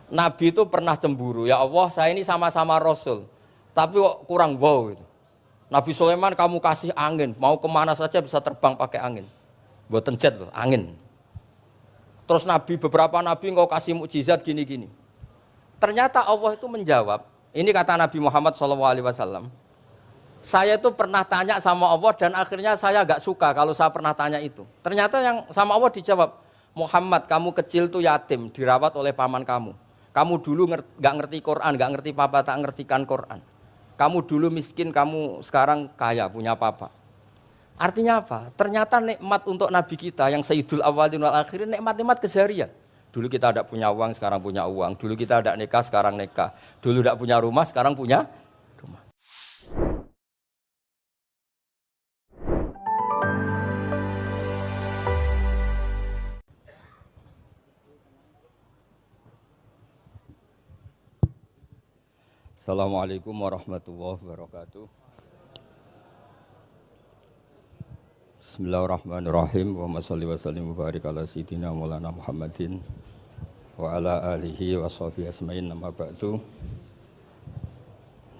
Nabi itu pernah cemburu, ya Allah saya ini sama-sama Rasul, tapi kok kurang wow gitu. Nabi Sulaiman kamu kasih angin, mau kemana saja bisa terbang pakai angin. Buatan jet loh, angin. Terus beberapa Nabi engkau kasih mukjizat gini-gini. Ternyata Allah itu menjawab, ini kata Nabi Muhammad SAW, saya itu pernah tanya sama Allah dan akhirnya saya agak suka kalau saya pernah tanya itu. Ternyata yang sama Allah dijawab, Muhammad kamu kecil tuh yatim, dirawat oleh paman kamu. Kamu dulu nggak ngerti Quran, nggak ngerti papa, tak ngertikan Quran. Kamu dulu miskin, kamu sekarang kaya, punya papa. Artinya apa? Ternyata nikmat untuk Nabi kita yang Sayyidul Awwalin wal Akhirin, nikmat-nikmat keseharian. Dulu kita tidak punya uang, sekarang punya uang. Dulu kita tidak nikah, sekarang nikah. Dulu tidak punya rumah, sekarang punya rumah. Assalamualaikum warahmatullahi wabarakatuh. Bismillahirrahmanirrahim. Wa sholli wa sallim wa barik ala sayyidina Maulana Muhammadin wa ala alihi wa sahbihi asma'in nama ba'du.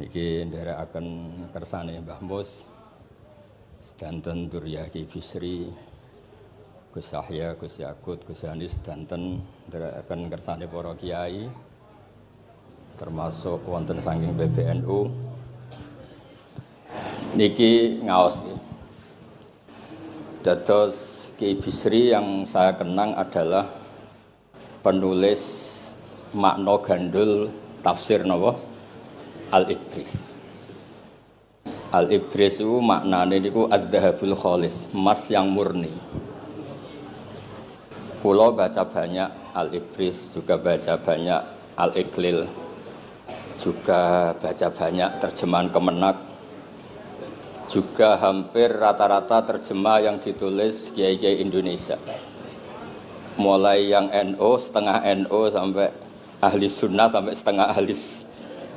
Niki nderekaken kersane Mbah Mus sedanten Duriyah Ki Bisri, Gus Yahya, Gus Yakut, Gus Anis sedanten nderekaken kersane para kiai termasuk wonten saking PBNU niki ngaos. Dados Ki Bisri yang saya kenang adalah penulis makna gandul tafsir napa Al-Ibris. Al-Ibris itu maknane niku ad-dhahabul khalis, emas yang murni. Kula baca banyak Al-Ibris, juga baca banyak Al-Iqlil, juga baca banyak terjemahan Kemenak, juga hampir rata-rata terjemah yang ditulis kiai-kiai Indonesia, mulai yang NO, setengah NO sampai ahli sunnah sampai setengah ahli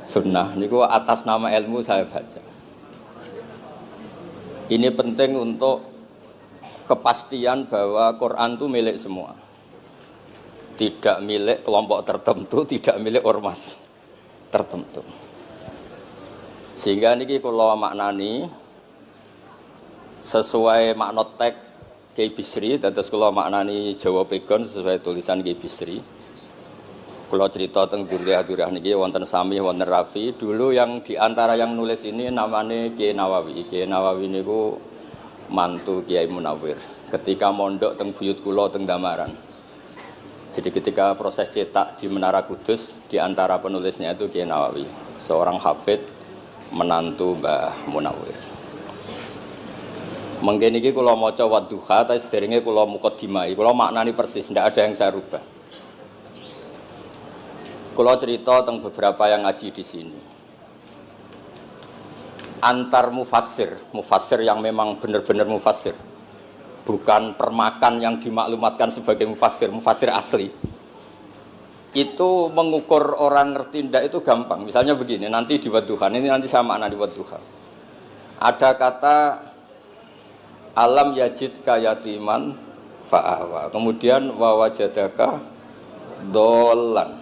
sunnah. Niku atas nama ilmu saya baca. Ini penting untuk kepastian bahwa Quran itu milik semua, tidak milik kelompok tertentu, tidak milik ormas tertentu. Sehingga niki kula maknani sesuai makna teks Ki Bisri, dados kula maknani Jawa Pegon sesuai tulisan Ki Bisri. Kula cerita teng Duriyah niki wonten Sami, wonten Rafi. Dulu yang diantara yang nulis ini namanya Kiai Nawawi. Kiai Nawawi niku mantu Kiai Munawir. Ketika mondok teng buyut kula teng Damaran. Jadi ketika proses cetak di Menara Kudus, di antara penulisnya itu Kiai Nawawi, seorang hafid menantu Mbah Munawir. Mungkin ini kalau mau coba duha, tapi sederhana kalau mukadimai, kalau maknani persis, tidak ada yang saya rubah. Kalau cerita tentang beberapa yang ngaji di sini, antar mufassir yang memang benar-benar mufassir, bukan permakan yang dimaklumatkan sebagai mufassir asli. Itu mengukur orang ngerti ndak itu gampang. Misalnya begini, nanti di Wadduhan, ini nanti saya makna di Wadduhan. Ada kata alam yajid kayatiman fa'awa. Kemudian wawajadaka dolan.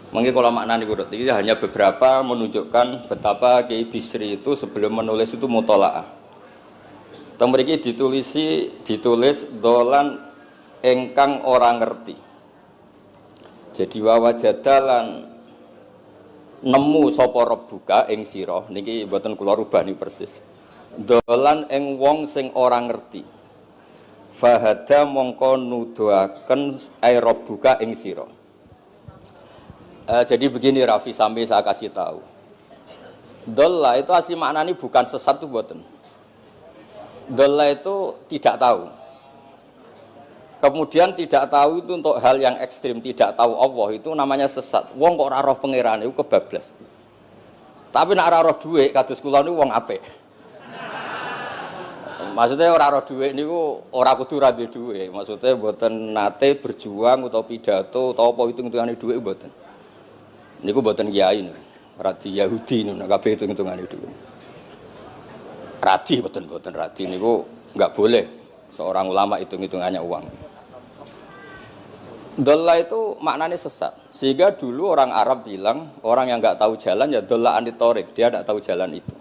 Mungkin kalau makna di urut ini hanya beberapa menunjukkan betapa Kiai Bisri itu sebelum menulis itu mutola'ah. Teng mriki ditulis dolan engkang orang ngerti. Jadi wawajadalan nemu sapa rabbuka ing sira niki mboten kula rubani persis. Dolan ing wong sing ora ngerti. Fahada mongko nuduhaken ai rabbuka ing sira. Jadi begini Rafi sampai saya kasih tahu. Dolla itu asli maknanya bukan sesat itu mboten. Dolla itu tidak tahu. Kemudian tidak tahu itu untuk hal yang ekstrim, tidak tahu Allah itu namanya sesat. Wong kok ora roh pangeran itu kebablas. Tapi nek ora roh dhuwit kados kula niku wong apik. Maksudnya ora roh dhuwit niku ora kudu ra duwe dhuwit. Maksudnya mboten nate berjuang utawa pidato utawa apa hitung-hitungane dhuwit mboten. Niku mboten kiai niku. Radi Yahudi niku nek kabeh hitung-hitungane dhuwit. Radi mboten radi niku enggak boleh seorang ulama hitung-hitungannya uang. Dolla itu maknanya sesat. Sehingga dulu orang Arab bilang, orang yang nggak tahu jalan ya dolla anitorik, dia nggak tahu jalan itu.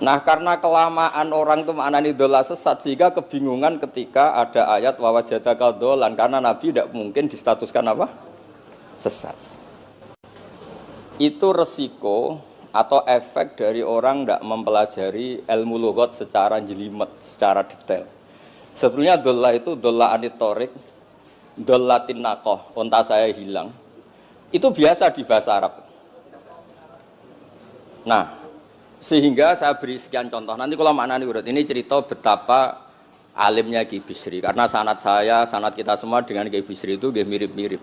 Nah karena kelamaan orang itu maknanya dolla sesat, sehingga kebingungan ketika ada ayat wawajadaka dolan, karena Nabi tidak mungkin distatuskan apa? Sesat. Itu resiko atau efek dari orang tidak mempelajari ilmu lughat secara jelimet, secara detail. Sebetulnya dolla itu dolla anitorik, dollatin naqah, unta saya hilang. Itu biasa di bahasa Arab. Nah, sehingga saya beri sekian contoh. Nanti kalau maknanya urut ini cerita betapa alimnya Ki Bisri. Karena sanad saya, sanad kita semua dengan Ki Bisri itu mirip-mirip.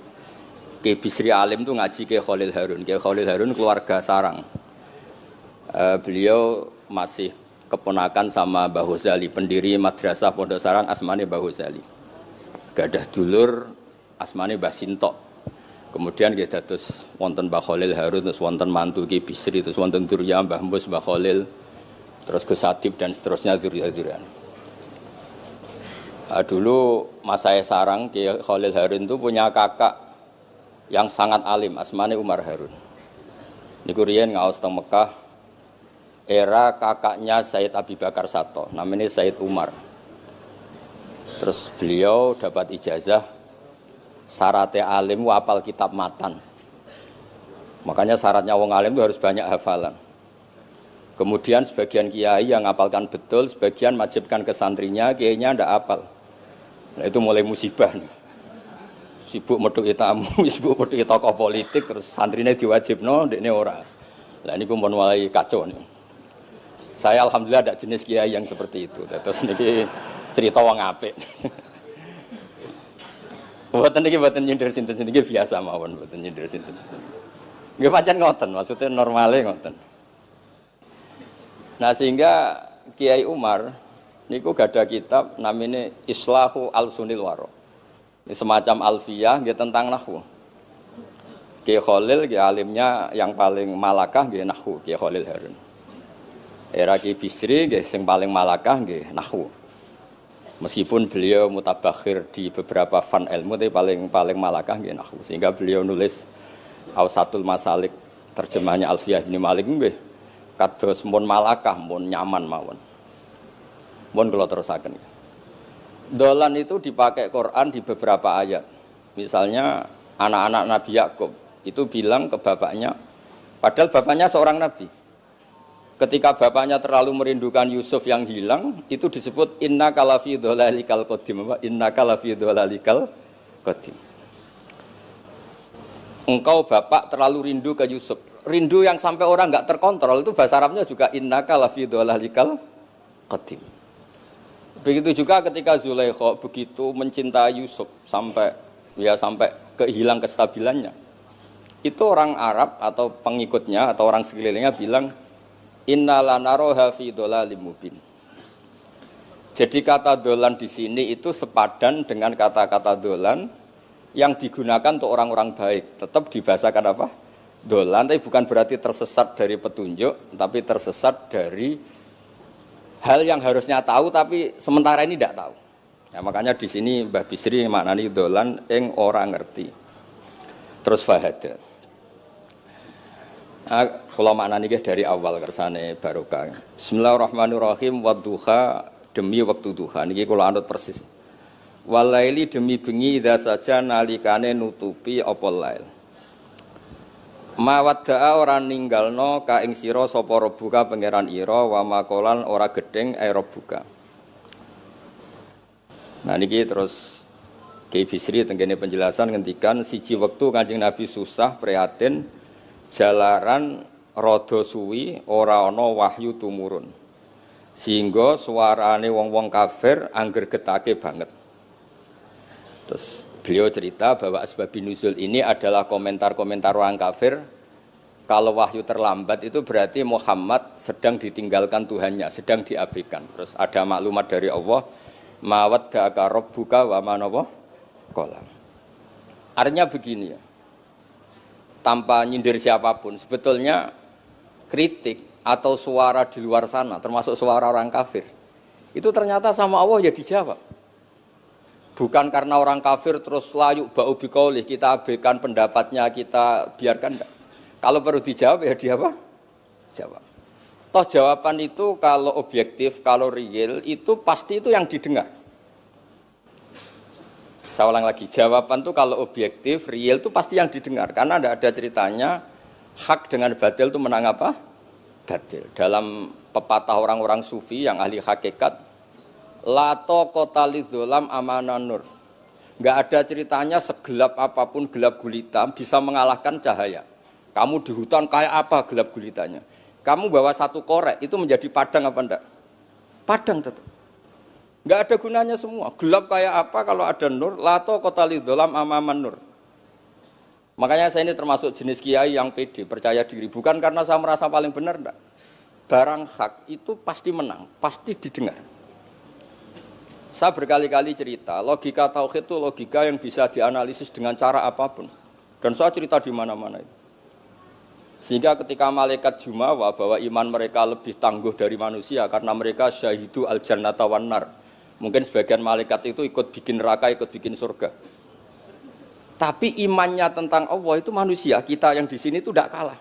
Ki Bisri alim itu ngaji Ki Khalil Harun. Ki Khalil Harun keluarga sarang. Beliau masih keponakan sama Mbah Ghazali, pendiri madrasah Pondok Sarang asmane Mbah Ghazali. Gadah dulur asmane Mbah Sintok. Kemudian kita terus wonten Mbah Khalil Harun, terus wonten mantu Ki Bisri, terus wonten Durya Mbah Mus, Mbah Khalil, terus Gus Adib dan seterusnya Durya-Duryan. Dulu mas saya sarang Ki Khalil Harun itu punya kakak yang sangat alim, asmane Umar Harun. Niku riyen ngaos teng Mekah, era kakaknya Said Abi Bakar Sato, namanya Said Umar. Terus beliau dapat ijazah syaratnya alim apal kitab matan. Makanya syaratnya wong alim itu harus banyak hafalan. Kemudian sebagian kiai yang ngapalkan betul, sebagian majibkan ke santrinya, kiainya ndak apal. Nah itu mulai musibah nih. Sibuk metuki tamu, sibuk metuki tokoh politik, terus santrinya diwajibno, ndekne ora. Lah niku pun mulai kacau nih. Saya alhamdulillah ada jenis kiai yang seperti itu. Terus niki cerita wong apik. Mboten niki mboten nyindir sinten-sinten iki biasa mawon, mboten nyindir sinten. Nggih pancen ngoten, maksudnya normale ngoten. Nah, sehingga Kiai Umar niku gadah kitab namanya Islahu Al-Sunil Waro. Ini semacam alfiyah nggih tentang nahwu. Kiai Khalil nggih alimnya yang paling malakah nggih nahwu, Kiai Khalil Harun. Era Ki Bisri nggih sing paling malakah nggih nahwu. Meskipun beliau mutabakhir di beberapa fan ilmu tapi paling malakah nggih nahwu. Sehingga beliau nulis Ausatul Masalik terjemahnya Alfiyah bin Malik nggih kados mun malakah mun nyaman mawon. Mun kula terusaken. Dolan itu dipakai Quran di beberapa ayat. Misalnya anak-anak Nabi Yakub itu bilang ke bapaknya, padahal bapaknya seorang nabi. Ketika bapaknya terlalu merindukan Yusuf yang hilang, itu disebut inna kalafi dhalalikal qadim. Inna kalafi dhalalikal qadim. Engkau bapak terlalu rindu ke Yusuf. Rindu yang sampai orang enggak terkontrol itu bahasa Arabnya juga inna kalafi dhalalikal qadim. Begitu juga ketika Zulaikha begitu mencintai Yusuf sampai kehilang kestabilannya. Itu orang Arab atau pengikutnya atau orang sekelilingnya bilang inna lanaroha fi dhalalim mubin. Jadi kata dolan di sini itu sepadan dengan kata-kata dolan yang digunakan untuk orang-orang baik. Tetap dibahasakan apa? Dolan, tapi bukan berarti tersesat dari petunjuk, tapi tersesat dari hal yang harusnya tahu tapi sementara ini tidak tahu. Ya, makanya di sini Mbah Bisri maknani dolan ing ora ngerti. Terus fahada. Kalau maknani dari awal kersane barokah. Bismillahirrahmanirrahim wadduha demi waktu duha niki kula anut persis. Walaili demi bengi idza saja nalikane nutupi apa lail. Mawadda'a ora ninggalno ka ing sira sapa rabbuka pangeran ira wa makolan ora gedeng rabbuka. Nah niki terus Kiai Bisri tenggene penjelasan ngendikan siji wektu Kanjeng Nabi susah prihatin jalaran rada suwi ora ana wahyu tumurun. Sehingga suarane wong-wong kafir angger getake banget. Terus beliau cerita bahwa asbab nuzul ini adalah komentar-komentar orang kafir. Kalau wahyu terlambat itu berarti Muhammad sedang ditinggalkan Tuhannya, sedang diabaikan. Terus ada maklumat dari Allah, mawaddaka rabbuka wa ma qala. Artinya begini ya. Tanpa nyindir siapapun, sebetulnya kritik atau suara di luar sana, termasuk suara orang kafir, itu ternyata sama Allah ya dijawab. Bukan karena orang kafir terus layu bau bikaulih, kita abaikan pendapatnya, kita biarkan enggak. Kalau perlu dijawab ya dia apa? Jawab. Toh jawaban itu kalau objektif, kalau real itu pasti itu yang didengar. Saya ulang lagi, jawaban itu kalau objektif, real itu pasti yang didengar. Karena tidak ada ceritanya hak dengan batil itu menang apa? Batil. Dalam pepatah orang-orang sufi yang ahli hakikat, la taqata lidzolam amanan nur. Enggak ada ceritanya segelap apapun gelap gulita bisa mengalahkan cahaya. Kamu di hutan kayak apa gelap gulitanya? Kamu bawa satu korek itu menjadi padang apa enggak? Padang tetap. Enggak ada gunanya semua. Gelap kayak apa kalau ada nur? La taqata lidzolam amaman nur. Makanya saya ini termasuk jenis kiai yang pede, percaya diri. Bukan karena saya merasa paling benar enggak. Barang hak itu pasti menang, pasti didengar. Saya berkali-kali cerita, logika tauhid itu logika yang bisa dianalisis dengan cara apapun. Dan saya cerita di mana-mana itu. Sehingga ketika malaikat jumawa bahwa iman mereka lebih tangguh dari manusia karena mereka syahidu al-jannata wan nar. Mungkin sebagian malaikat itu ikut bikin neraka, ikut bikin surga. Tapi imannya tentang Allah itu manusia, kita yang di sini itu tidak kalah.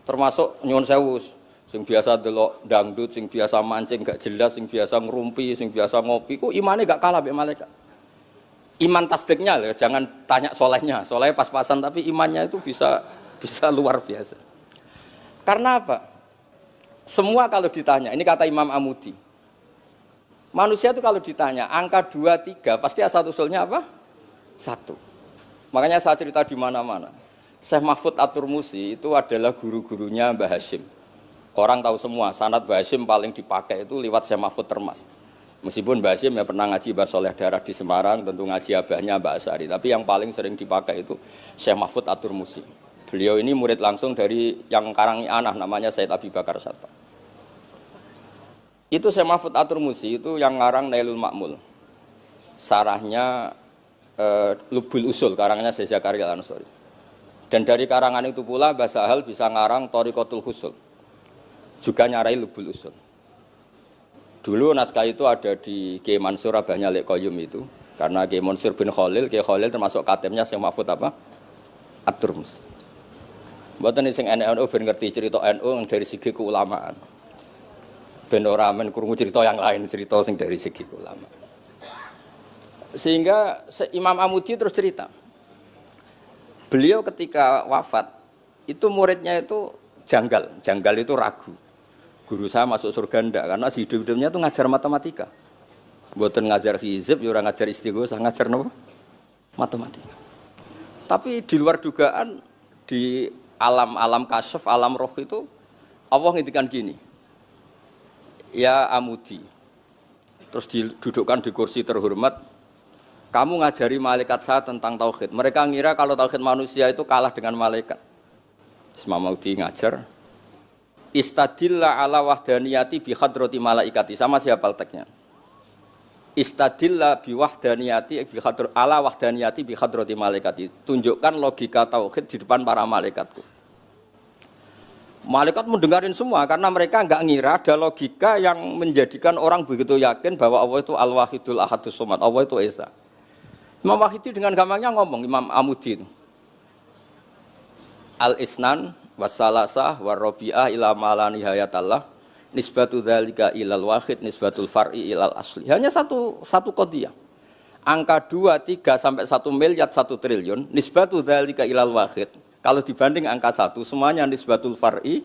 Termasuk nyuwun sewu, sing biasa delok dangdut, sing biasa mancing gak jelas, sing biasa ngerumpi, sing biasa ngopi, kok imannya gak kalah mbek malaikat. Iman tasdiknya loh, jangan tanya solehnya, solehnya pas-pasan tapi imannya itu bisa luar biasa. Karena apa? Semua kalau ditanya, ini kata Imam Amudi. Manusia itu kalau ditanya angka 2, 3 pasti asal-usulnya apa? 1. Makanya saya cerita di mana-mana. Syekh Mahfud At-Turmusi itu adalah guru-gurunya Mbah Hashim. Orang tahu semua, sanad Mbah Hashim paling dipakai itu lewat Syekh Mahfud Termas. Meskipun Mbah Hashim ya pernah ngaji Mbah Soleh Darah di Semarang, tentu ngaji abahnya Mbah Asari. Tapi yang paling sering dipakai itu Syekh Mahfud At-Turmusi. Beliau ini murid langsung dari yang karangi anak namanya Said Abi Bakar Satpa. Itu Syekh Mahfud At-Turmusi itu yang ngarang Nailul Ma'mul. Sarahnya Lubul Usul, karangannya Syekh Zakaria Al-Ansori. Dan dari karangan itu pula Mbah Sahal bisa ngarang Thariqatul Husul. Juga nyarai Lubul Usul. Dulu naskah itu ada di Kiai Mansur abahnya Lek Qayyum itu. Karena Kiai Mansur bin Khalil, Kiai Khalil termasuk katibnya Syekh Mahfud apa? At-Turmusi. Mboten sing NU ben ngerti cerita NU dari segi keulamaan. Ben ora men krungu cerita yang lain, cerita sing dari segi keulamaan. Sehingga Imam Amudi terus cerita. Beliau ketika wafat itu muridnya itu janggal itu ragu. Guru saya masuk surga ndak karena si hidup-hidupnya itu ngajar matematika. Mboten ngajar hizib, ya ora ngajar istighosah, ngajar napa? Matematika. Tapi di luar dugaan di alam kasyaf, alam roh itu Allah ngintikan gini. Ya Amudi. Terus didudukkan di kursi terhormat. Kamu ngajari malaikat saya tentang tauhid. Mereka ngira kalau tauhid manusia itu kalah dengan malaikat. Imam Amudi ngajar. Istadilla ala wahdaniyati bi hadrati malaikati. Sama siapa teksnya? Istadilla bi wahdaniyati bi ala wahdaniyati bi hadrati malaikati. Tunjukkan logika tauhid di depan para malaikatku. Malaikat mendengarin semua karena mereka enggak ngira ada logika yang menjadikan orang begitu yakin bahwa Allah itu Al-Wahidul Ahadus Somad. Allah itu Esa. Imam Wahidi dengan gampangnya ngomong, Imam Amudi itu. Al-Isnan wassalasah warrobi'ah ila mala nihayatallah nisbatu dzalika ilal wahid nisbatul far'i ilal asli. Hanya satu qadhiyah. Angka 2, 3 sampai 1 miliar 1 triliun nisbatu dzalika ilal wahid. Kalau dibanding angka 1 semuanya nisbatul far'i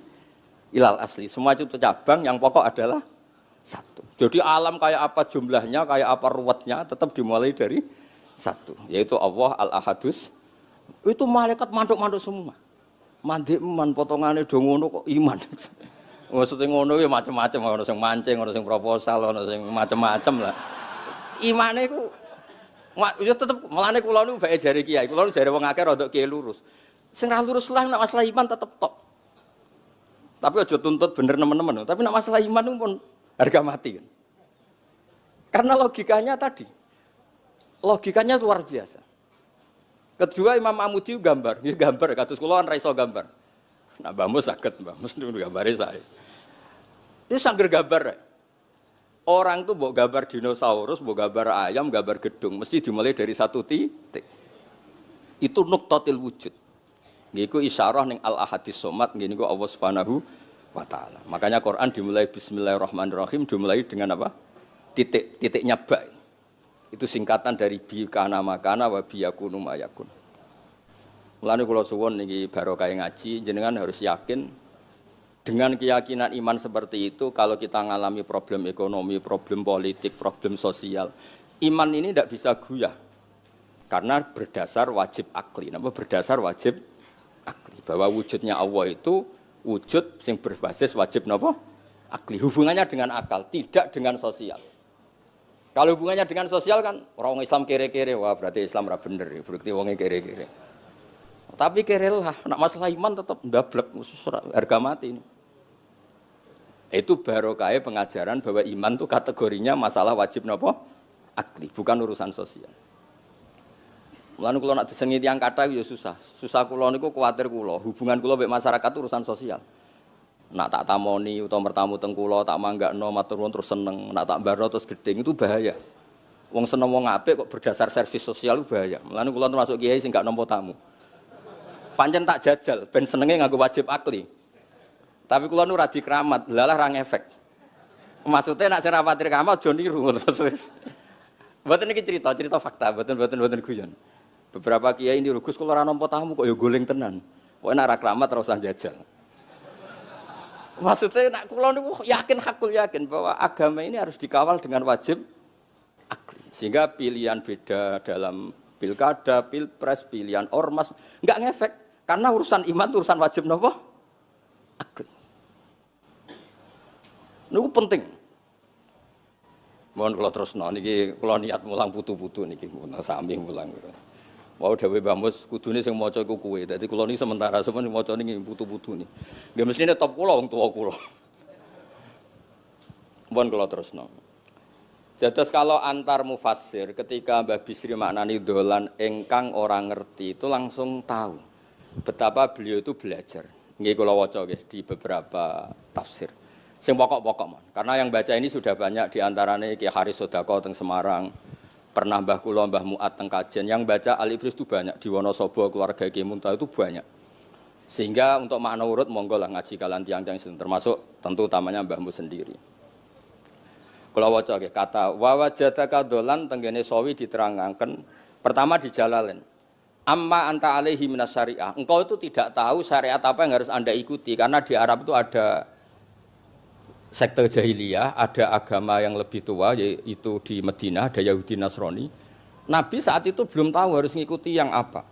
ilal asli. Semua itu cabang yang pokok adalah 1. Jadi alam kayak apa jumlahnya, kayak apa ruwetnya tetap dimulai dari 1, yaitu Allah Al-Ahadus. Itu malaikat manduk-manduk semua. Mandi man potongane do ngono kok iman. Maksudnya ngono ya macam-macam, ono sing mancing, ono sing proposal, ono sing macam-macam lah. Imane iku ya tetep melane kula niku bae jare kiai. Kula jare wong akeh rada kiai lurus. Sing ra lurus lah nek masalah iman tetep top. Tapi aja tuntut bener nemen-nemen. Tapi nek masalah iman itu pun harga mati kan. Karena logikanya tadi. Logikanya luar biasa. Kedua Imam Amudi gambar, ini gambar kados kula kan ra iso gambar. Nah Mbah Mus saged, Mbah Mus niku gambare saya. Ini sangger gambar. Orang tuh mbok gambar dinosaurus, mbok gambar ayam, gambar gedung, mesti dimulai dari satu titik. Itu nuqtatil wujud. Niku isyarah ning al-ahadis somad, niku Allah Subhanahu wa taala. Makanya Quran dimulai bismillahirrahmanirrahim, dimulai dengan apa? Titiknya ba. Itu singkatan dari bi kana makana wa bi yakunu mayakun. Mulane kula suwun niki barokah ngaji, jenengan harus yakin dengan keyakinan iman seperti itu, kalau kita mengalami problem ekonomi, problem politik, problem sosial, iman ini tidak bisa guyah. Karena berdasar wajib akli. Nama berdasar wajib akli. Bahwa wujudnya Allah itu wujud yang berbasis wajib apa? Akli. Hubungannya dengan akal, tidak dengan sosial. Kalau hubungannya dengan sosial kan, orang Islam kere-kere, wah berarti Islam ra bener, berarti wongnya kere-kere. Tapi kere lah, nak masalah iman tetap ndablek, harga mati ini. Itu barokah pengajaran bahwa iman itu kategorinya masalah wajib nopo akli, bukan urusan sosial. Mulane kula nak disengi tiyang kathah ya susah. Susah kula niku kuwatir kula, hubungan kula mek masyarakat itu urusan sosial. Nak tak tamoni utawa mertamu teng kula tak manggakno matur nuwun terus seneng, nak tak mbaro terus gedeng itu bahaya. Wong seneng wong apik kok berdasar servis sosial itu bahaya. Mulane kula termasuk kiai sing gak nampa tamu. Pancen tak jajal ben senenge nganggo wajib akli. Tapi kula nu ra dikeramat, lalah ra ngefek. Maksudnya nak sing rapatir keramat aja niru terus. Mboten iki cerita fakta, mboten guyon. Beberapa kiai niru Gus kula ra nampa tamu kok ya goleng tenan. Kok nek ra keramat ora usah jajal. Maksudnya nak kula niku yakin bahwa agama ini harus dikawal dengan wajib akli. Sehingga pilihan beda dalam pilkada, pilpres, pilihan ormas enggak ngefek karena urusan iman itu urusan wajib napa? Akli. Niku penting. Mohon kula terusno niki kula niat mulang putu-putu niki sami mulang. Wau dhewe Mbah Mus kudune sing maca iku kowe. Dadi kula niki sementara sampeyan maca niki putu-putu niki. Nggih mestine top kula wong tuwa kula. Mohon kula terusno. Jados kalau antar mufassir ketika Mbah Bisri maknani dolan ingkang orang ngerti itu langsung tahu betapa beliau itu belajar. Nggih kula waca guys di beberapa tafsir. Sing pokok-pokok mon. Karena yang baca ini sudah banyak di antaranya Ki Haris Sodako teng Semarang, pernah Mbah kula Mbah Muat teng Kajen, yang baca Al-Ifris itu banyak di Wonosobo keluarga Ki Munta itu banyak. Sehingga untuk makna urut monggo lah ngaji kalian tiang-tiang termasuk tentu utamanya Mbahmu sendiri. Kula waca nggih kata wa wajadaka dolan tenggene sawi diterangaken pertama di Jalalain. Amma anta alaihi minas syariah. Engkau itu tidak tahu syariat apa yang harus Anda ikuti karena di Arab itu ada sekte jahiliyah, ada agama yang lebih tua yaitu di Madinah ada Yahudi Nasrani. Nabi saat itu belum tahu harus mengikuti yang apa.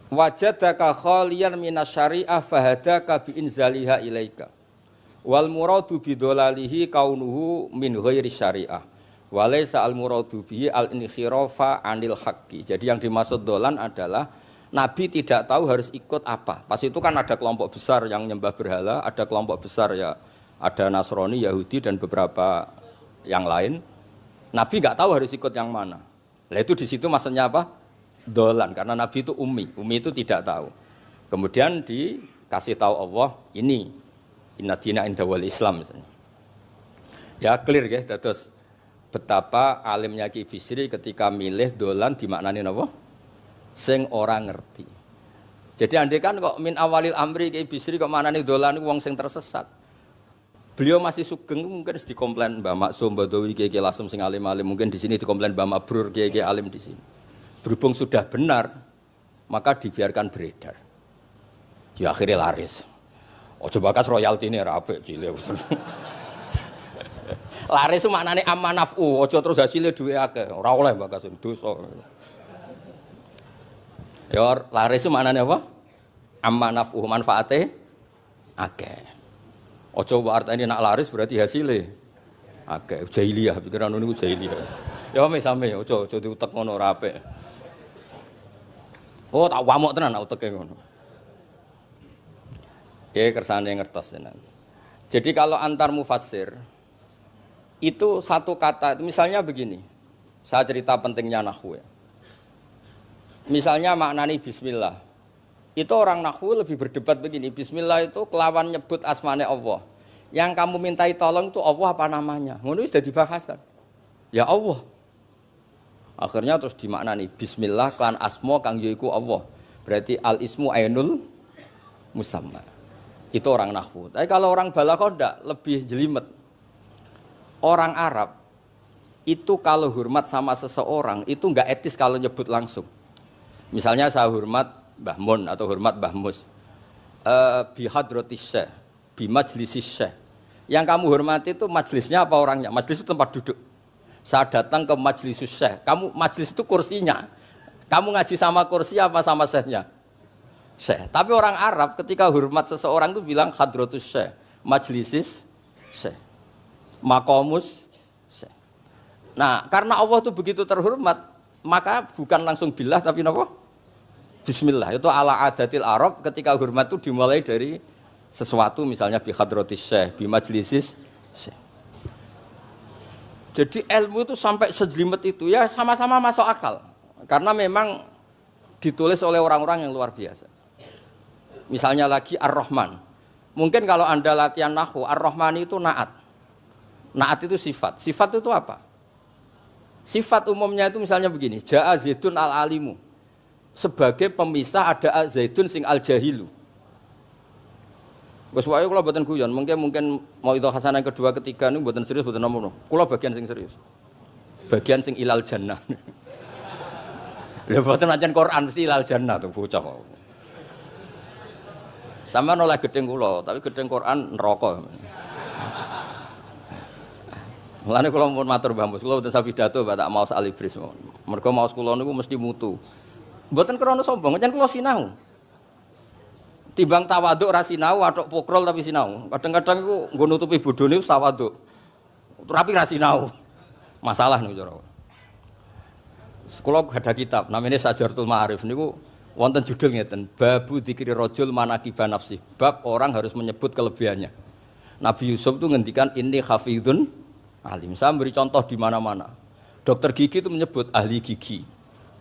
Wajadaka khaliyan minas syariah fahadaka bi inzaliha ilaika. Wal muradu bidolalihi kaunuhu min ghairi syariah. Walaysa al muradu bihi al inkhirafa anil haqqi. Jadi yang dimaksud dolan adalah Nabi tidak tahu harus ikut apa. Pas itu kan ada kelompok besar yang nyembah berhala, ada kelompok besar ya, ada Nasrani, Yahudi dan beberapa yang lain. Nabi nggak tahu harus ikut yang mana. Lah itu di situ maksudnya apa? Dolan, karena Nabi itu ummi itu tidak tahu. Kemudian dikasih tahu Allah ini inna dina inda wal Islam misalnya. Ya clear ya, terus betapa alimnya Ki Bisri ketika milih dolan dimaknani apa? Sing orang ngerti. Jadi andai kan kok min awalil amri Ki Bisri kok manane dolan wong sing tersesat. Beliau masih sugeng mungkin dikomplain Mbah Maksum Badawi Ki Lasem sing alim-alim, mungkin di sini dikomplain Mbah Mabrur Ki alim di sini. Berhubung sudah benar, maka dibiarkan beredar. Ya akhirnya laris. Ojo bakas royalti ini rapi cilik. Laris itu maknanya amanafu, ojo terus hasilnya duwe akeh. Ora oleh bakas dosa. Ya laris itu maknanya apa? Amanafu manfaate akeh. Ojo artine nak laris berarti hasilnya akeh. Jahiliyah pikiran niku jahiliyah. Ya sami ojo diutek ngono ora apik. Oh tak wamuk tenan uteke ngono. Ya kersane ngertos tenan. Jadi kalau antar mufassir itu satu kata, misalnya begini. Saya cerita pentingnya nahwu ya. Misalnya maknani bismillah. Itu orang nahwu lebih berdebat begini, bismillah itu kelawan nyebut asmane Allah. Yang kamu mintai tolong itu Allah apa namanya? Ngono sudah dibahasan. Ya Allah. Akhirnya terus dimaknani bismillah kan asma kang yaiku Allah. Berarti al ismu ainul musamma. Itu orang nahwu. Tapi kalau orang balaghah ndak, lebih jelimet. Orang Arab itu kalau hormat sama seseorang itu enggak etis kalau nyebut langsung. Misalnya saya hormat Mbah Mun atau hormat Mbah Mus. Bi hadratis syekh, bi majlisis syekh. Yang kamu hormati itu majelisnya apa orangnya? Majelis itu tempat duduk. Saya datang ke majlisus syekh. Kamu majlis itu kursinya. Kamu ngaji sama kursi apa sama syekhnya? Syekh. Tapi orang Arab ketika hormat seseorang itu bilang hadratus syekh, majlisis syekh, maqamus syekh. Nah, karena Allah itu begitu terhormat, maka bukan langsung billah tapi apa? Bismillah. Itu ala adatil Arab ketika hormat itu dimulai dari sesuatu misalnya bi hadratis syekh, bi majlisis syekh. Jadi ilmu itu sampai sejelimet itu ya sama-sama masuk akal. Karena memang ditulis oleh orang-orang yang luar biasa. Misalnya lagi Ar-Rahman. Mungkin kalau Anda latihan nahwu, Ar-Rahman itu naat. Naat itu sifat. Sifat itu apa? Sifat umumnya itu misalnya begini, Ja'a Zaidun al-alimu. Sebagai pemisah ada Zaidun sing al-jahilu. Wes wae kula mboten guyon, mungkin mau itu hasanah yang kedua ketiga niku mboten serius mboten nomor. Kula bagian sing serius. Bagian sing ilal jannah. Lha mboten ancen Quran mesti ilal jannah tuh bocah kok. Sama nolak gedeng kula, tapi gedeng Quran neraka. Mulane kula mun matur Mbah Mus, kula mboten sapidato tak maos alibris. Mergo maos kula niku mesti mutu. Mboten krana sombong, ancen kula sinau. Timbang tawaduk ra sinau, atok pokrol tapi sinau. Kadang-kadang iku nggo nutupi bodhone tawaduk. Tapi ra sinau. Masalah niku cara. Sekolah ada kitab namanya Sajartul Ma'arif niku wonten judul ngeten, Babu Dzikri Rajul Manaqiba Nafsi. Bab orang harus menyebut kelebihannya. Nabi Yusuf itu ngendikan inni hafizun alim. Saya beri contoh di mana-mana. Dokter gigi itu menyebut ahli gigi,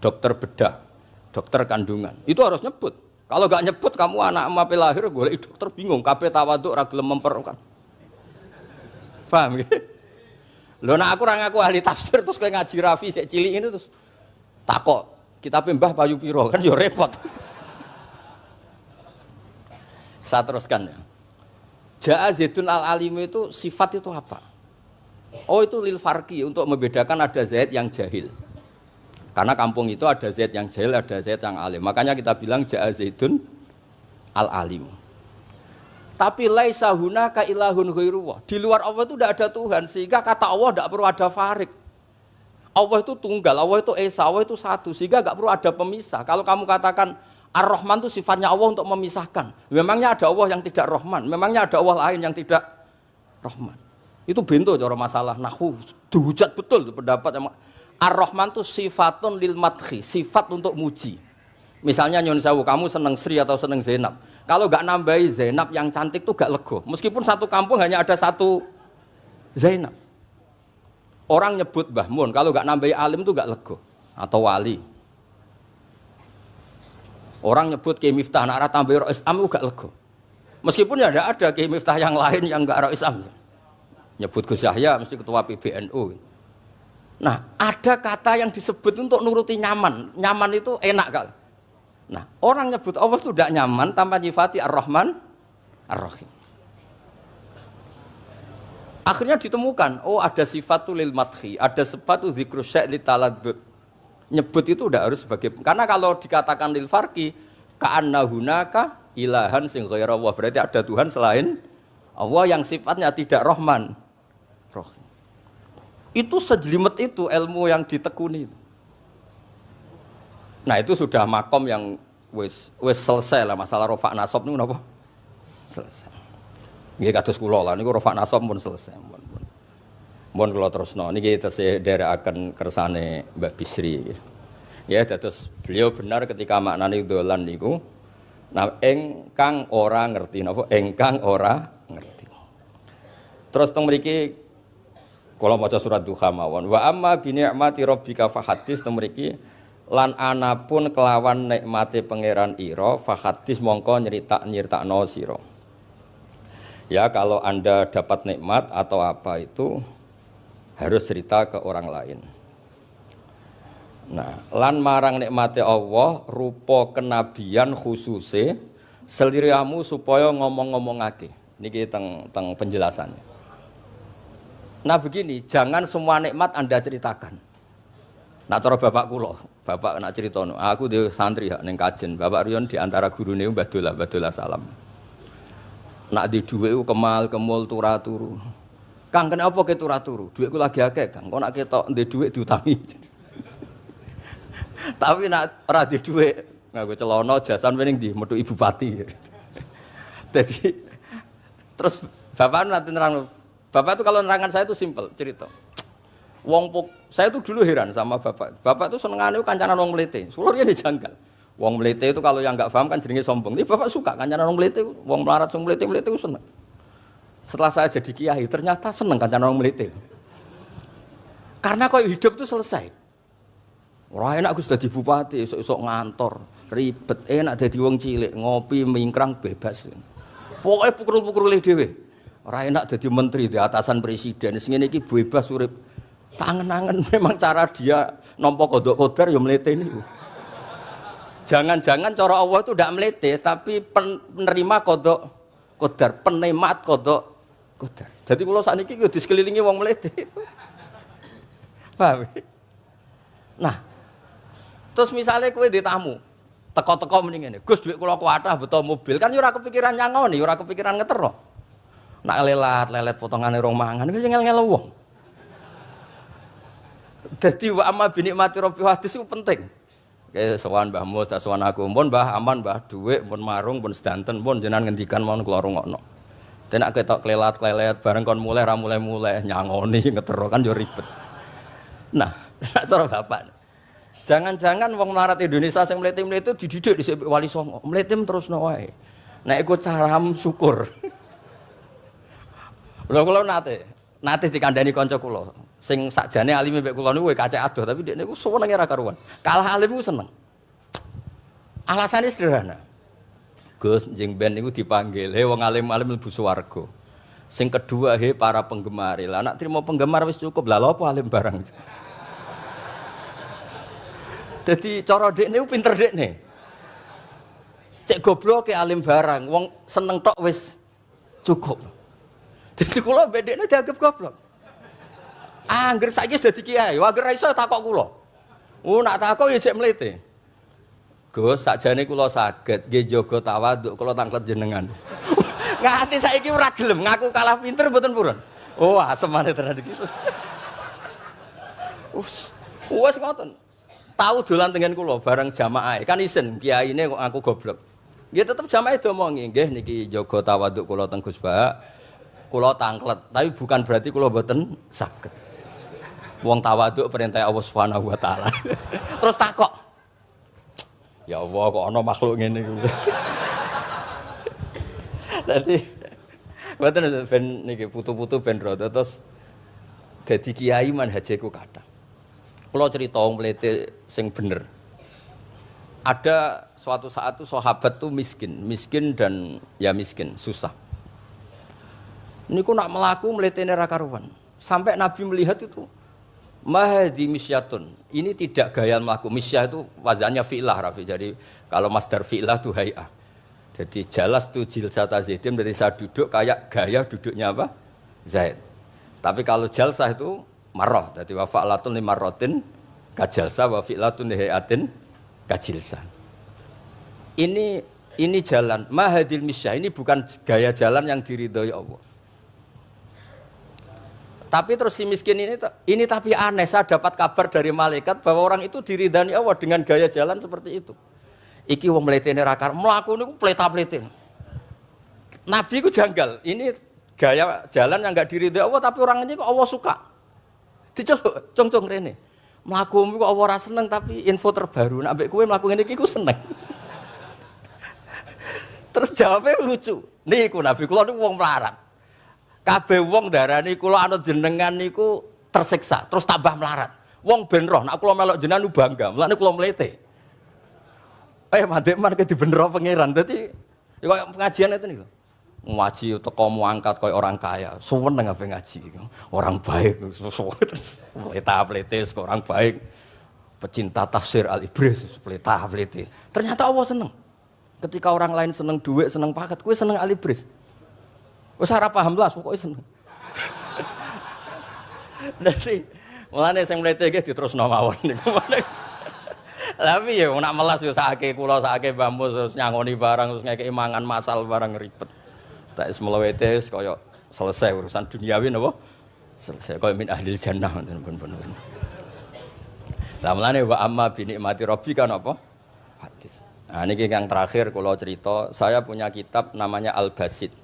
dokter bedah, dokter kandungan. Itu harus nyebut. Kalau gak nyebut kamu anak mape lahir golek dokter bingung, kabeh tawaduk ra gelem memperkan. Paham ya? Lho nek aku ora ngaku ahli tafsir terus kowe ngaji Rafi sik cilik ini terus takok, kitabe Mbah Payu piro kan ya repot. Saya teruskan ya. Ja'a Zaidun al-alim itu sifat itu apa? Oh itu lil farqi untuk membedakan ada Zaid yang jahil. Karena kampung itu ada Zaid yang jahil, ada Zaid yang alim. Makanya kita bilang Ja'a Zaidun al-alim. Tapi laisa hunaka ilahun ghairuwah. Di luar Allah itu tidak ada Tuhan, sehingga kata Allah tidak perlu ada farik. Allah itu tunggal, Allah itu esa, Allah itu satu, sehingga tidak perlu ada pemisah. Kalau kamu katakan Ar-Rahman itu sifatnya Allah untuk memisahkan. Memangnya ada Allah yang tidak Rahman, memangnya ada Allah lain yang tidak Rahman. Itu bento cara masalah nahwu. Dihujat betul pendapat yang Ar-Rahman itu sifatun lil madhi, sifat untuk muji. Misalnya nyun sewu, kamu seneng Sri atau seneng Zainab. Kalau gak nambahi Zainab yang cantik itu gak lego. Meskipun satu kampung hanya ada satu Zainab. Orang nyebut Mbah Mun, kalau gak nambahi alim itu gak lego. Atau wali. Orang nyebut Kiai Miftah, nak tambahi Rois Am itu gak lego. Meskipun ya ada Kiai Miftah yang lain yang gak Rois Am. Nyebut Gus Yahya mesti ketua PBNU. Nah, ada kata yang disebut untuk nuruti nyaman. Nyaman itu enak kali. Nah, orang nyebut Allah itu tidak nyaman tanpa nyifati Ar-Rahman, Ar-Rahim. Akhirnya ditemukan, oh ada sifatu lil madhi, ada sifatu dzikru syai' li taladzud. Nyebut itu tidak harus sebagai, karena kalau dikatakan lil farqi, ka'anna hunaka ilahan sing ghaira Allah, berarti ada Tuhan selain Allah yang sifatnya tidak Rahman, Rahim. Itu sejelimet itu ilmu yang ditekuni. Nah itu sudah makom yang wis selesai lah masalah rofa nasab niku napa? Selesai. Nggih kados kula lah niku rofa nasab pun selesai. Mun kula terusno niki tesih nderekaken kersane Mbak Bisri. Ya dados beliau benar ketika maknane dolan niku nah engkang ora ngerti napa engkang ora ngerti. Terus teng mriki kula maca surat Duha mawon. Wa amma bi ni'mati rabbika fahadits temriki lan anapun kelawan nikmate pangeran ira fahadits mongko nyeritakno sira. Ya kalau Anda dapat nikmat atau apa itu harus cerita ke orang lain. Nah, lan marang nikmate Allah rupa kenabian khususe seliramu supaya ngomong-ngomongake. Niki teng penjelasannya. Nah begini, jangan semua nikmat Anda ceritakan. Nah cara bapak kula, bapak nak ceritono, aku di santri ning kajen, Bapak Riyon di antara gurune Mbah Dolah Salam. Nak di dhuwit kemal kemul turu. Kang kenapa ke turu? Dhuwitku lagi akeh, Kang. Kok nak ketok ndek dhuwit diutangi. Tapi nak ora di dhuwit, nganggo celana jasan wening ndi metu ibu pati. Jadi terus bapak nanti nerang, bapak itu kalau nerangan saya itu simpel cerita. Saya itu dulu heran sama bapak. Bapak itu senengane kancanan wong mlete. Sulurnya dijanggal. Wong mlete itu kalau yang enggak paham kan jenenge sombong. Tapi bapak suka kancanan wong mlete, wong melarat wong mlete itu seneng. Setelah saya jadi kiai ternyata seneng kancanan wong mlete. Karena kok hidup itu selesai. Ora enak Gus dadi bupati, esuk-esuk ngantor, ribet, enak dadi wong cilik, ngopi mingkrang bebas. Pokoke pukul-pukul dhewe. Ora enak dadi menteri di atasan presiden. Sing ngene iki bebas urip. Tangan-tangan memang cara dia nampa kodok kodar ya mlete niku. Jangan-jangan cara Allah itu tidak melete tapi penerima kodok kodar, penikmat kodok kodar. Jadi kalau saat ini di sekelilingi wong melete. Paham? Nah, terus misalnya kowe di tamu, teko-teko mending ngene. Gus dhuwit kula kuatah beto mobil kan yo ora kepikiran nyangoni, ora kepikiran ngetero. Nak lelet potongane rong mangan iku ngel-ngel wong. Dadi wa amma bi nikmati rabbi hadis itu penting. Kayak sowan Mbah Mus, sowan aku, pun Mbah aman, Mbah dhuwit, pun marung, pun sedanten, pun jenengan ngendikan mon kula rungokno. Tenak ketok klelat-klelet bareng kon mulai ra mulai nyangoni ngetero kan yo ribet. Nah, cara bapak. Jangan-jangan wong melarat Indonesia sing mlete-mlete dididik di Wali Songo, mlete terusno wae. Nek iku caram syukur. Lha kula nate dikandani kanca kula. Sing sakjane alime mek kula niku kacek adoh tapi dekne niku senenge ra karuan. Kalah alim ku seneng. Alasane sederhana. Gus njing ben niku dipanggil, "He wong alim-alim mlebu swarga." Sing kedua, "He para penggemar." Lah nek trimo penggemar wis cukup. Lah lha apa alim barang. Dadi cara dekne ku pinter dekne. Cek gobloke alim barang, wong seneng tok wis cukup. Dadi kula mbek dekne dianggap goblok. Angger saiki wis dadi kiai, angger ra iso takok kula. Nak takok ya sik mlete. Gus, sakjane kula saged nggih jaga tawaduk kula tanglet jenengan. Nganti saiki ora gelem ngaku kalah pinter mboten purun. Oh, asemane tenan iki. Wes ngoten. Tahu dolan tengen kula bareng jamaah. Kan isin kiyaine kok aku goblok. Nggih tetep jamaah diomongi, nggih niki jaga tawaduk kula teng Gus Ba. Kula tanglet, tapi bukan berarti kula mboten saged. Wong tawaduk perintah Allah Subhanahu wa taala. Terus takok. Ya Allah kok ana makhluk ngene iku. Dadi mboten ben niki putu-putu ben rada terus dadi kiai manhajeku kathah. Kula crita wong mlete sing bener. Ada suatu saat tuh sahabat tuh miskin dan ya miskin, susah. Niku nak melaku mletene ra karuan. Sampai Nabi melihat itu mahdi misyatun. Ini tidak gaya melaku. Misyah itu wazannya fi'lah Rafi. Jadi kalau masdar fi'lah itu hay'ah. Jadi jalas tu jilsata Zaidin dari saya duduk kayak gaya duduknya apa? Zaid. Tapi kalau jalsah itu marrah. Jadi wa fa'latun li marratin kajalsah wa fi'latun li hay'atin kajilsah. Ini jalan mahadil misyah. Ini bukan gaya jalan yang diridhoi Allah. Tapi terus si miskin ini tapi aneh, saya dapat kabar dari malaikat bahwa orang itu diridani Allah dengan gaya jalan seperti itu. Iki wong mletene ra kar mlaku niku pleta-plete. Nabi ku janggal. Ini gaya jalan yang enggak diridhai Allah tapi orangnya kok Allah suka. Diceluk, cong-cong rene. Mlakumu kok Allah ora seneng tapi info terbaru nek ambek kowe mlaku ngene iki ku seneng. Terus jawabnya lucu. Niku Nabi kula niku wong melarat. Kabeh wong darani kula anut jenengan niku tersiksa, terus tambah melarat. Wong ben roh, nek kula melok jenengan bangga, mulane kula mlete. Mandek man ke dibenero pangeran. Dadi ya koyo pengajian itu niku. ngaji teko angkat koyo orang kaya. Suweneng ape ngaji. Orang baik terus pleta-pletis orang baik. Pecinta tafsir Al-Ibris pleta-pleti. Ternyata Allah seneng. Ketika orang lain seneng duit, seneng paket, kowe seneng Al-Ibris. Wis ora paham lah pokoke seneng. Dadi mulane sing mlete iki diterusno mawon niku. Tapi ya nak melas yo sakake kula sakake bambu terus nyangoni barang terus ngekeki mangan masal barang ribet. Tak semlewete kaya selesai urusan duniawi napa? Selesai kaya min ahlil jannah pun. Lah mulane wa amma bi nikmati rabbika napa? Hadis. Nah niki yang terakhir kula cerita, saya punya kitab namanya Al-Basit.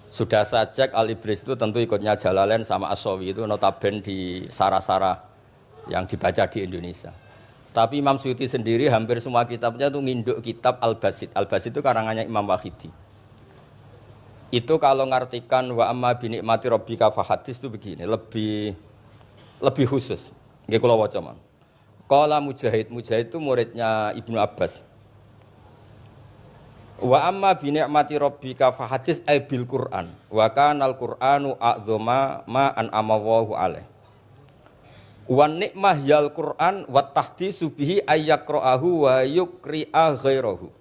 Sudah saya cek Al-Ibris itu tentu ikutnya Jalalain sama As-Sawi itu notaben di sara-sara yang dibaca di Indonesia. Tapi Imam Suyuti sendiri hampir semua kitabnya itu nginduk kitab Al-Basit. Al-Basit itu karangannya Imam Wahidi. Itu kalau ngartikan wa amma bi nikmati rabbika fa hadis itu begini, lebih khusus. Nggih kula waca man. Qala Mujahid itu muridnya Ibnu Abbas. Wa amma bi nikmati rabbika fa hadis ay bil Qur'an. Wa kana al-Qur'anu a'dzama ma an amawahu alaih. Wa nikmah yal Qur'an wa tahdisu bihi ayyaqra'ahu wa yukri'a ghairahu.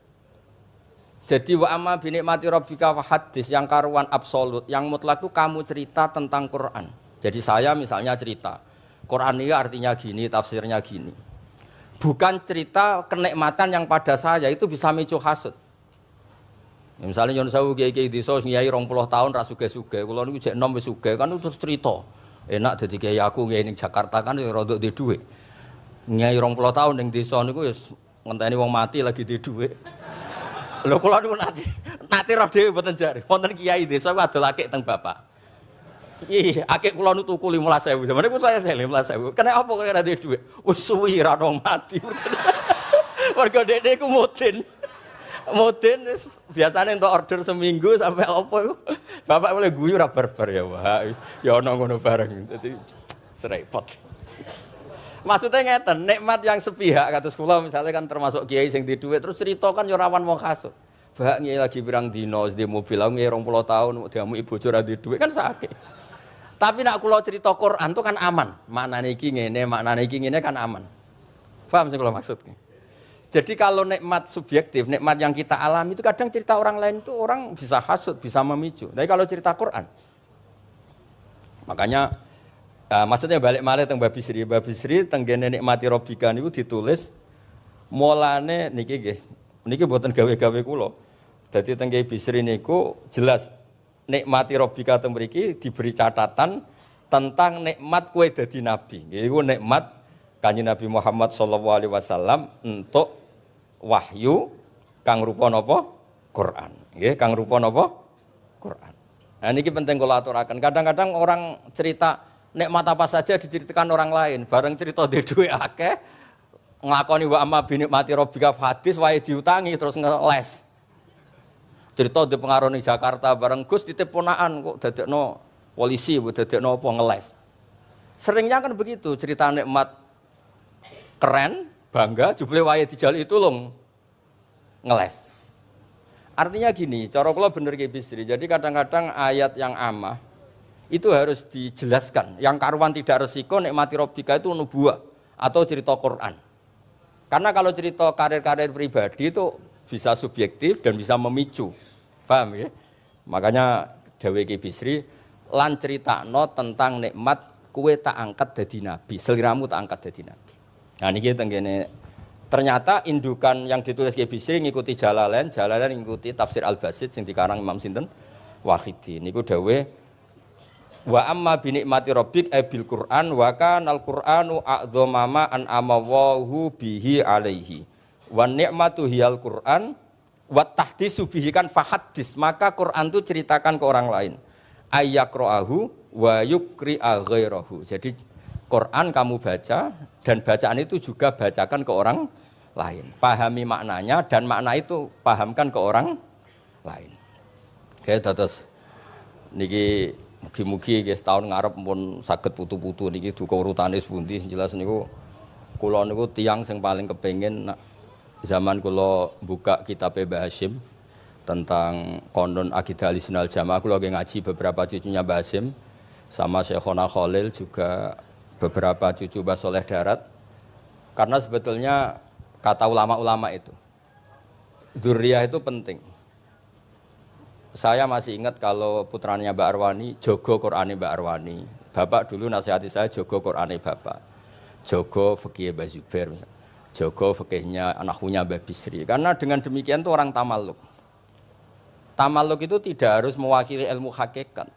Jadi wa amma bi nikmati rabbika fa hadis yang karuan absolut, yang mutlak itu kamu cerita tentang Quran. Jadi saya misalnya cerita Quran ini artinya gini, tafsirnya gini. Bukan cerita kenikmatan yang pada saya itu bisa micu hasud. Ya, misalnya nyon sewu kiai-kiai desa ngiyai 20 tahun ra sugih-sugih, kula niku jek enom wis sugih kan terus cerita. Enak dadi kiai aku ngiyai ning Jakarta kan ya rada duwe dhuwit. Ngiyai 20 tahun ning desa niku wis ngenteni wong mati lagi duwe dhuwit. Lho kula niku nate roh dhewe mboten jare. Wonten kiai desa ku adol akik teng bapak. Iya, akik kula nu tuku 15.000. Zamane pun saya 15.000. Kena apa kok ora duwe dhuwit? Wis suwi ra wong mati. Warga dekne ku mudin. Mudin biasane entuk order seminggu sampai apa iku. Bapak boleh guyu ra barbar ya, Wah. Ya ana ngono bareng. Dadi serepot. Maksudnya ngeten, nikmat yang sepihak kados kula misalnya kan termasuk kiai sing di dhuwit terus cerita kan yo rawan wong hasud. Bah kiai lagi pirang dino di mobil aku kiai 20 tahun diamu ibu bojo ra di dhuwit kan sakit. Tapi nak kula cerita Quran itu kan aman. Maknane iki ngene kan aman. Paham sing kula maksud? Jadi kalau nikmat subjektif, nikmat yang kita alami itu kadang cerita orang lain itu orang bisa hasud, bisa memicu. Tapi kalau cerita Quran, makanya maksudnya balik malih teng Babi Sri tenggene nikmati Rabbika niku ditulis mulane niki nggih. Niki mboten gawe-gawe kula. Dadi teng Babi Sri niku jelas nikmati Rabbika teng mriki diberi catatan tentang nikmat kowe dadi nabi. Iku nikmat Kanjeng Nabi Muhammad sallallahu alaihi wasallam untuk wahyu kang rupa napa? Quran. Nggih, kang rupa napa? Quran. Nah niki penting kula aturaken. Kadang-kadang orang cerita nikmat apa saja diceritakan orang lain, bareng cerita dhe dhuwit akeh nglakoni wa amma bi nikmati rabbika hadis wae diutangi terus ngeles. Cerita di pengaruh ning Jakarta bareng Gus titip ponakan kok dadekno polisi, dadekno apa ngeles. Seringnya kan begitu, cerita nikmat keren, bangga, jebule wae dijali itu long ngeles. Artinya gini, cara kula bener ki Bisri. Jadi kadang-kadang ayat yang amah itu harus dijelaskan. Yang karuan tidak resiko nikmati Rabbika itu nubuah atau cerita Quran. Karena kalau cerita karir-karir pribadi itu bisa subjektif dan bisa memicu. Paham ya? Makanya dawuh Ki Bisri lan critakno tentang nikmat kowe tak angkat dadi nabi, seliramu tak angkat dadi nabi. Nah niki tenggene ternyata indukan yang ditulis Ki Bisri ngikuti Jalalain ngikuti tafsir Al-Basit sing dikarang Imam sinten Wahidi. Niku dawuh wa amma bi nikmati rabbik bil Qur'an wa kanal Qur'anu a'dzama ma an amawahu bihi alaihi. Wa nikmatu hiyal Qur'an wa tahdisu bihi kan fahaddis, maka Quran itu ceritakan ke orang lain. Ayyaqra'ahu wa yukri'a ghairahu. Jadi Quran kamu baca dan bacaan itu juga bacakan ke orang lain. Pahami maknanya dan makna itu pahamkan ke orang lain. Oke, terus niki mugi-mugi nggih tahun ngarep pun saged putu-putu niki duka urutane pundi sing jelas niku kula niku tiyang sing paling kepengin zaman kula buka kitab Mbah Hasyim tentang konon akidah Ahlussunnah wal Jamaah. Aku lagi ngaji beberapa cucunya Mbah Hasyim sama Syekhona Khalil, juga beberapa cucu Mbah Soleh Darat. Karena sebetulnya kata ulama-ulama itu, dzurriyah itu penting. Saya masih ingat kalau putranya Mbak Arwani, jogo Qur'ane Mbak Arwani. Bapak dulu nasihati saya, jogo Qur'ane Bapak. Jogo fikih Mbah Zubair, jogo fikihnya anaknya Mbah Bisri. Karena dengan demikian itu orang tamaluk. Tamaluk itu tidak harus mewakili ilmu hakikat.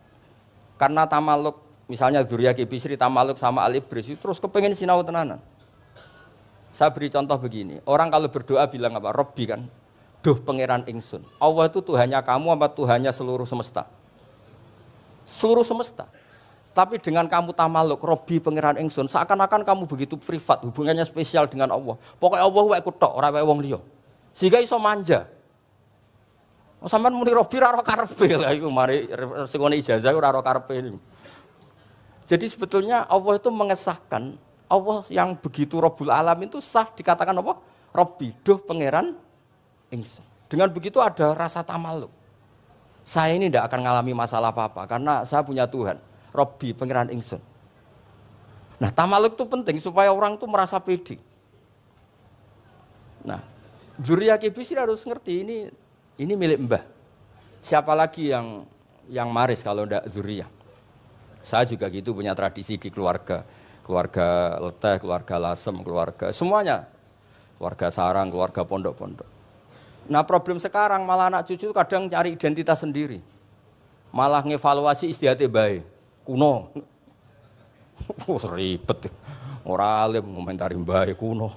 Karena tamaluk, misalnya dzurriyah Ki Bisri tamaluk sama Al-Ibris, terus kepengen sinau tenanan. Saya beri contoh begini, orang kalau berdoa bilang apa? Robbi kan? Duh pangeran ingsun. Allah itu Tuhannya kamu apa Tuhannya seluruh semesta? Seluruh semesta. Tapi dengan kamu tamaluk, Robbi pangeran ingsun, seakan-akan kamu begitu privat, hubungannya spesial dengan Allah. Pokoknya Allah wae kutok, ora wae wong liya. Sehingga iso manja. Sampeyan muni Robbi ora karepe lah iku mari sing ngene ijazah ora karepe. Jadi sebetulnya Allah itu mengesahkan, Allah yang begitu Rabbul Alamin itu sah dikatakan apa? Robbi, duh pangeran ingsun. Dengan begitu ada rasa tamaluk. Saya ini tidak akan mengalami masalah apa-apa karena saya punya Tuhan. Robbi pangeran ingsun. Nah, tamaluk itu penting supaya orang itu merasa pede. Nah, dzurriyah Ki Bisri harus ngerti ini milik Mbah. Siapa lagi yang maris kalau tidak dzurriyah? Saya juga gitu punya tradisi di keluarga. Keluarga Leteh, keluarga Lasem, keluarga semuanya. Keluarga Sarang, keluarga pondok-pondok. Nah, problem sekarang malah anak cucu kadang cari identitas sendiri. Malah ngevaluasi istihate bae. Kuno. Ribet. Ora alim ngomentari bae kuno.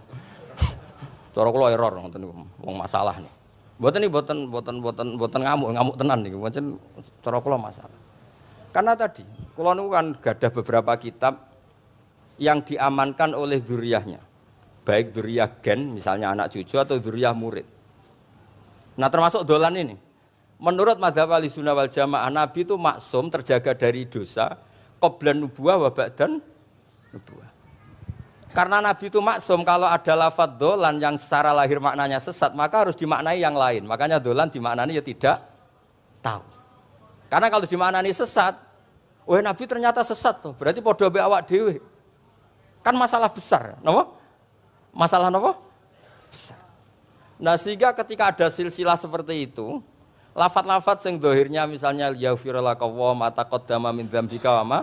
Cara kula error ngoten niku. Wong masalah nih. Mboten ngamuk tenan niku. Pancen cara kula masalah. Karena tadi kula niku kan gadah beberapa kitab yang diamankan oleh dzurriyahnya. Baik dzurriyah gen misalnya anak cucu atau dzurriyah murid. Nah, termasuk dolan ini. Menurut mazhab Ahlussunnah wal Jamaah, Nabi itu maksum terjaga dari dosa qablan nubuwah wa ba'dan nubuwah. Karena Nabi itu maksum, kalau ada lafadz dolan yang secara lahir maknanya sesat, maka harus dimaknai yang lain. Makanya dolan dimaknani ya tidak tahu. Karena kalau dimaknani sesat, wah Nabi ternyata sesat tuh. Berarti padha mbek awak dhewe. Kan masalah besar, napa? Masalah napa? Besar. Nah, sehingga ketika ada silsilah seperti itu, lafat-lafat yang dohirnya misalnya yaghfirlaka wa ma taqaddama min dzambika wa ma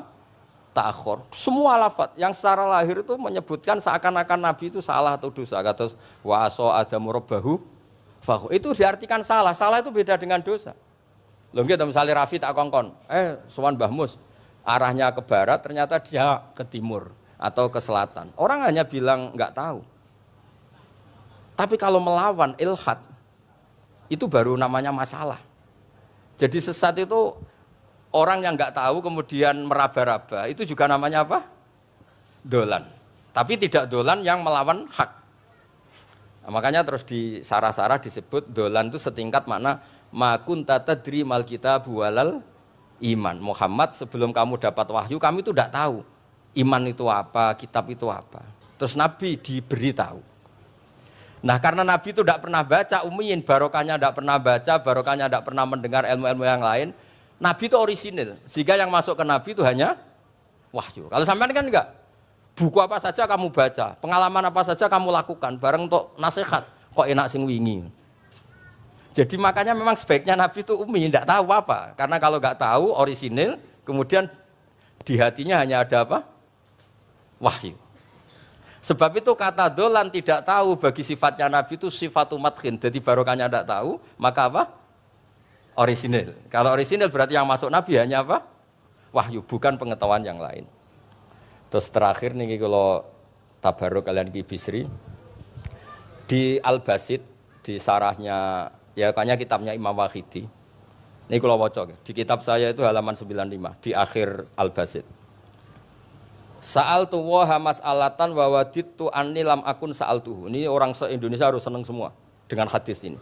ta'akhkhar. Semua lafat yang secara lahir itu menyebutkan seakan-akan Nabi itu salah atau dosa. Kata wa asa adamu rabbahu fahu. Itu diartikan salah. Salah itu beda dengan dosa. Lho nggih misalnya Rafi tak kongkon, sowan Mbah Mus, arahnya ke barat ternyata dia ke timur atau ke selatan. Orang hanya bilang enggak tahu. Tapi kalau melawan ilhad, itu baru namanya masalah. Jadi sesat itu orang yang nggak tahu kemudian meraba-raba, itu juga namanya apa? Dolan. Tapi tidak dolan yang melawan hak. Nah, makanya terus di sarah-sarah disebut dolan itu setingkat makna ma kunta tadri mal kitabu walal iman. Muhammad, sebelum kamu dapat wahyu, kami itu tidak tahu iman itu apa, kitab itu apa. Terus Nabi diberitahu. Nah, karena Nabi itu tidak pernah baca, ummiyin, barokahnya tidak pernah baca, barokahnya tidak pernah mendengar ilmu-ilmu yang lain. Nabi itu orisinil, sehingga yang masuk ke Nabi itu hanya wahyu. Kalau sampean kan enggak, buku apa saja kamu baca, pengalaman apa saja kamu lakukan, bareng untuk nasihat, kok enak sing wingi. Jadi makanya memang sebaiknya Nabi itu ummi, tidak tahu apa. Karena kalau enggak tahu orisinil, kemudian di hatinya hanya ada apa? Wahyu. Sebab itu kata dolan tidak tahu bagi sifatnya Nabi itu sifatu madkhin. Jadi barokahnya tidak tahu, maka apa? Orisinil. Kalau orisinil berarti yang masuk Nabi hanya apa? Wahyu, bukan pengetahuan yang lain. Terus terakhir nih kalau tabaruk kalian Ki Bisri di Al-Basit, di sarahnya, ya kayaknya kitabnya Imam Wahidi. Ini kalau wocok, di kitab saya itu halaman 95, di akhir Al-Basit. Sa'altu wa mas'alatan wa wadittu anni lam akun sa'altuhu. Ini orang se-Indonesia harus senang semua dengan hadis ini.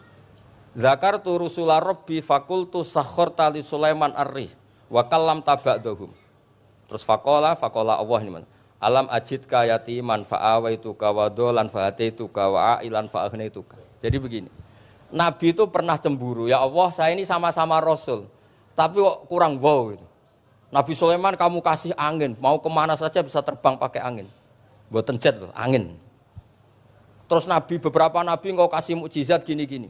Zakartu rusula rabbi fakultu sakharta li Sulaiman ar-rih wa kallam taba'dahum. Terus faqala Allah ini mana? Alam ajidka yatiman fa'awaituka wa dolan fa'ataituka wa ailan fa'agnaituka. Jadi begini. Nabi itu pernah cemburu, ya Allah saya ini sama-sama Rasul, tapi kok kurang wow gitu. Nabi Sulaiman kamu kasih angin, mau kemana saja bisa terbang pakai angin. Buatan jet loh, angin. Terus Nabi, beberapa Nabi engkau kasih mukjizat gini-gini.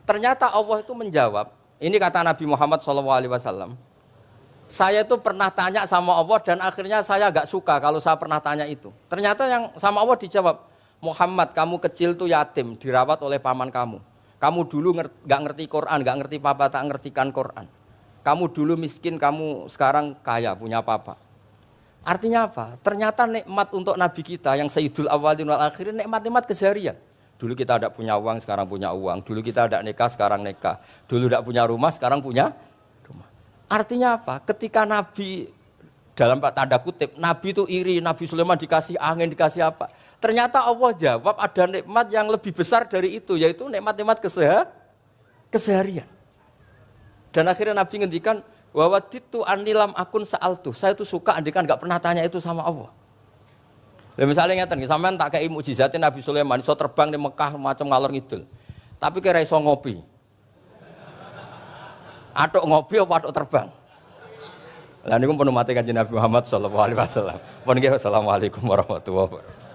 Ternyata Allah itu menjawab, ini kata Nabi Muhammad SAW, saya itu pernah tanya sama Allah dan akhirnya saya agak suka kalau saya pernah tanya itu. Ternyata yang sama Allah dijawab, Muhammad kamu kecil tuh yatim, dirawat oleh paman kamu. Kamu dulu nggak ngerti Quran, nggak ngerti papa, tak ngertikan Quran. Kamu dulu miskin, kamu sekarang kaya, punya papa. Artinya apa? Ternyata nikmat untuk Nabi kita yang Sayyidul Awwalin wal Akhirin, nikmat-nikmat keseharian. Dulu kita tidak punya uang, sekarang punya uang. Dulu kita tidak nikah, sekarang nikah. Dulu tidak punya rumah, sekarang punya rumah. Artinya apa? Ketika Nabi, dalam tanda kutip, Nabi itu iri, Nabi Sulaiman dikasih angin, dikasih apa. Ternyata Allah jawab ada nikmat yang lebih besar dari itu, yaitu nikmat-nikmat keseharian. Dan akhirnya Nabi ngendikan, wawaditu anilam akun sa'altu. Saya itu suka andikan nggak pernah tanya itu sama Allah. Lah misalnya ngeten, sampean tak kei mukjizatin Nabi Sulaiman iso terbang di Mekah macam ngalor ngidul. Tapi kira iso ngopi. Atuk ngopi apa atuk terbang? Lah niku pun mate Kanjeng Nabi Muhammad sallallahu alaihi wasallam. Pun nggih assalamualaikum warahmatullahi wabarakatuh.